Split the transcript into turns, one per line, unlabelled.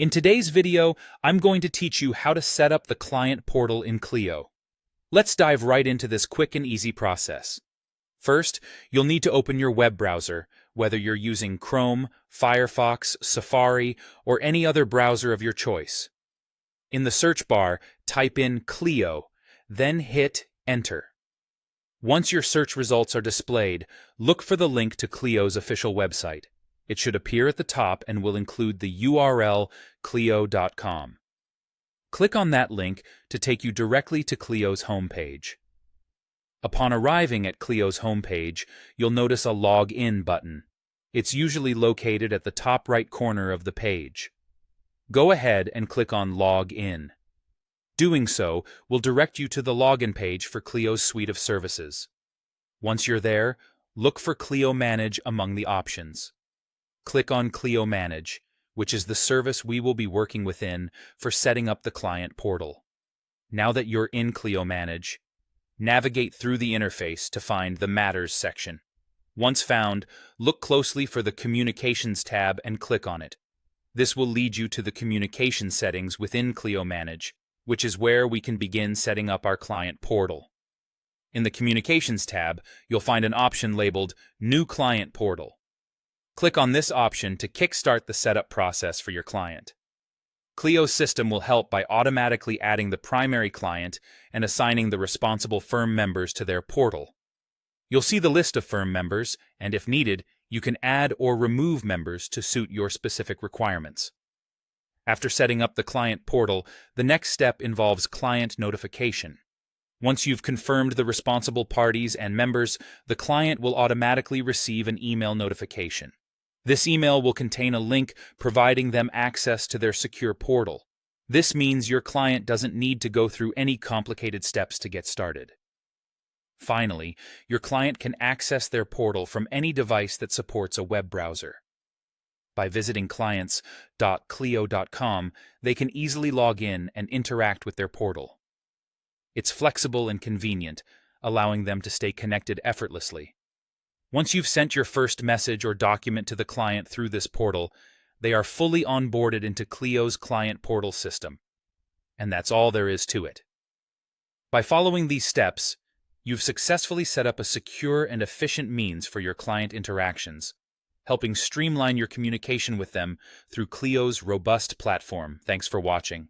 In today's video, I'm going to teach you how to set up the client portal in Clio. Let's dive right into this quick and easy process. First, you'll need to open your web browser, whether you're using Chrome, Firefox, Safari, or any other browser of your choice. In the search bar, type in Clio, then hit Enter. Once your search results are displayed, look for the link to Clio's official website. It should appear at the top and will include the URL clio.com. Click on that link to take you directly to Clio's homepage. Upon arriving at Clio's homepage, you'll notice a Log In button. It's usually located at the top right corner of the page. Go ahead and click on Log In. Doing so will direct you to the login page for Clio's suite of services. Once you're there, look for Clio Manage among the options. Click on Clio Manage, which is the service we will be working within for setting up the client portal. Now that you're in Clio Manage, navigate through the interface to find the Matters section. Once found, look closely for the Communications tab and click on it. This will lead you to the communication settings within Clio Manage, which is where we can begin setting up our client portal. In the Communications tab, you'll find an option labeled New Client Portal. Click on this option to kickstart the setup process for your client. Clio's system will help by automatically adding the primary client and assigning the responsible firm members to their portal. You'll see the list of firm members, and if needed, you can add or remove members to suit your specific requirements. After setting up the client portal, the next step involves client notification. Once you've confirmed the responsible parties and members, the client will automatically receive an email notification. This email will contain a link providing them access to their secure portal. This means your client doesn't need to go through any complicated steps to get started. Finally, your client can access their portal from any device that supports a web browser. By visiting clients.clio.com, they can easily log in and interact with their portal. It's flexible and convenient, allowing them to stay connected effortlessly. Once you've sent your first message or document to the client through this portal, they are fully onboarded into Clio's client portal system. And that's all there is to it. By following these steps, you've successfully set up a secure and efficient means for your client interactions, helping streamline your communication with them through Clio's robust platform. Thanks for watching.